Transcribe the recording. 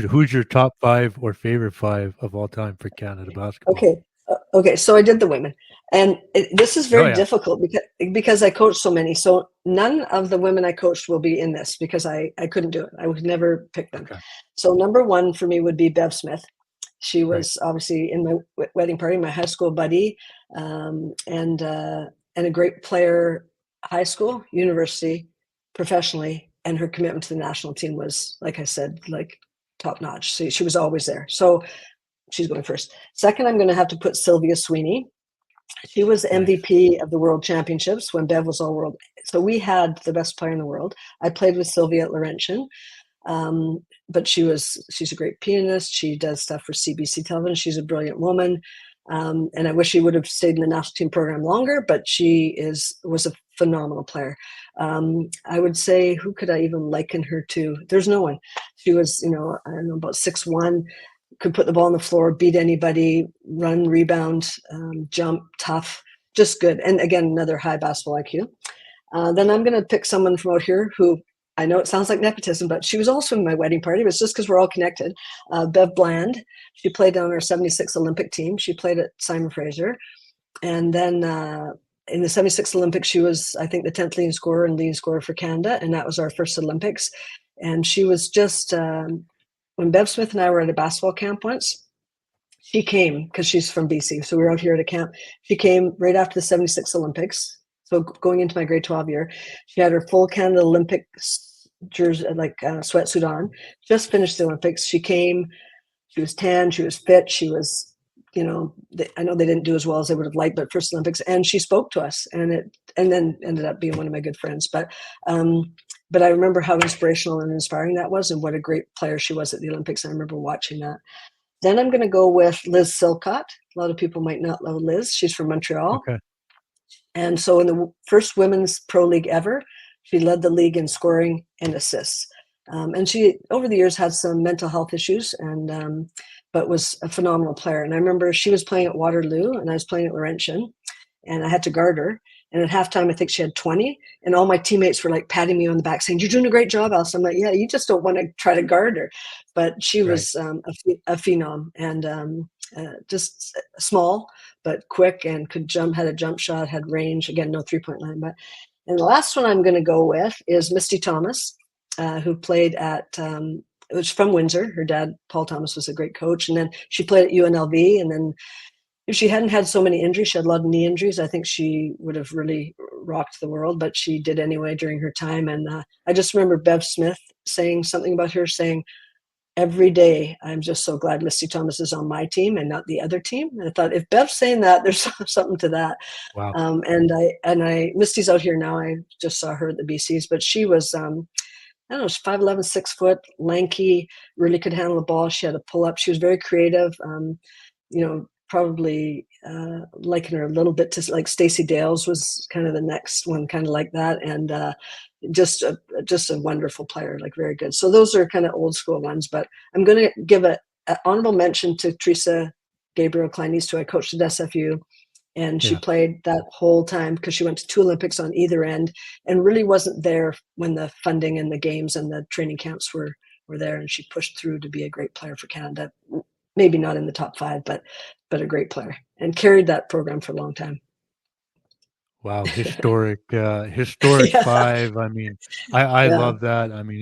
Who's your top 5 or favorite 5 of all time for Canada basketball? Okay. Okay. So I did the women, and this is Oh, very yeah. difficult because I coached so many. So none of the women I coached will be in this because I couldn't do it. I would never pick them. Okay. So number one for me would be Bev Smith. She Right. was obviously in my wedding party, my high school buddy, and a great player, high school, university, professionally, and her commitment to the national team was, like I said, like top notch. So she was always there. So she's going first. Second, I'm going to have to put Sylvia Sweeney. She was Nice. MVP of the World Championships when Bev was all world. So we had the best player in the world. I played with Sylvia at Laurentian, but she's a great pianist. She does stuff for CBC television. She's a brilliant woman. And I wish she would have stayed in the national team program longer, but was a phenomenal player. I would say, who could I even liken her to? There's no one. She was, I don't know, about 6'1", could put the ball on the floor, beat anybody, run, rebound, jump, tough, just good. And again, another high basketball IQ. Then I'm going to pick someone from out here who, I know it sounds like nepotism, but she was also in my wedding party. It was just because we're all connected. Bev Bland. She played on our 76 Olympic team. She played at Simon Fraser. And then in the 76 Olympics, she was, I think, the 10th leading scorer and leading scorer for Canada. And that was our first Olympics. And she was just, when Bev Smith and I were at a basketball camp once, she came because she's from BC. So we were out here at a camp. She came right after the 76 Olympics. So going into my grade 12 year, she had her full Canada Olympics jersey, like sweatsuit on, just finished the Olympics. She came, she was tan, she was fit, she was, I know they didn't do as well as they would have liked, but first Olympics, and she spoke to us, and then ended up being one of my good friends. But I remember how inspirational and inspiring that was, and what a great player she was at the Olympics. I remember watching that. Then I'm going to go with Liz Silcott. A lot of people might not know Liz. She's from Montreal. Okay. And so in the first women's pro league ever, she led the league in scoring and assists. And she, over the years, had some mental health issues, but was a phenomenal player. And I remember she was playing at Waterloo, and I was playing at Laurentian, and I had to guard her. And at halftime, I think she had 20, and all my teammates were like patting me on the back saying, "You're doing a great job, Allison." I'm like, "Yeah, you just don't want to try to guard her." But she was a phenom, and just small, but quick, and could jump, had a jump shot, had range. Again, no 3-point line. And the last one I'm going to go with is Misty Thomas, who played at, it was from Windsor. Her dad, Paul Thomas, was a great coach. And then she played at UNLV, and then if she hadn't had so many injuries, she had a lot of knee injuries, I think she would have really rocked the world, but she did anyway during her time. And I just remember Bev Smith saying something about her, saying, "Every day, I'm just so glad Misty Thomas is on my team and not the other team." And I thought, if Bev's saying that, there's something to that. Wow. Misty's out here now. I just saw her at the BCs, but she was, I don't know, she's 5'11", 6 foot, lanky, really could handle the ball. She had a pull up. She was very creative. Probably liken her a little bit to like Stacey Dales was kind of the next one, kind of like that. And just a wonderful player, like very good. So those are kind of old school ones, but I'm going to give an honorable mention to Teresa Gabriel Kleinies, who I coached at SFU. And she played that whole time because she went to 2 Olympics on either end and really wasn't there when the funding and the games and the training camps were there. And she pushed through to be a great player for Canada. Maybe not in the top 5, but a great player, and carried that program for a long time. Wow, historic 5. I mean, I Yeah. love that. I mean,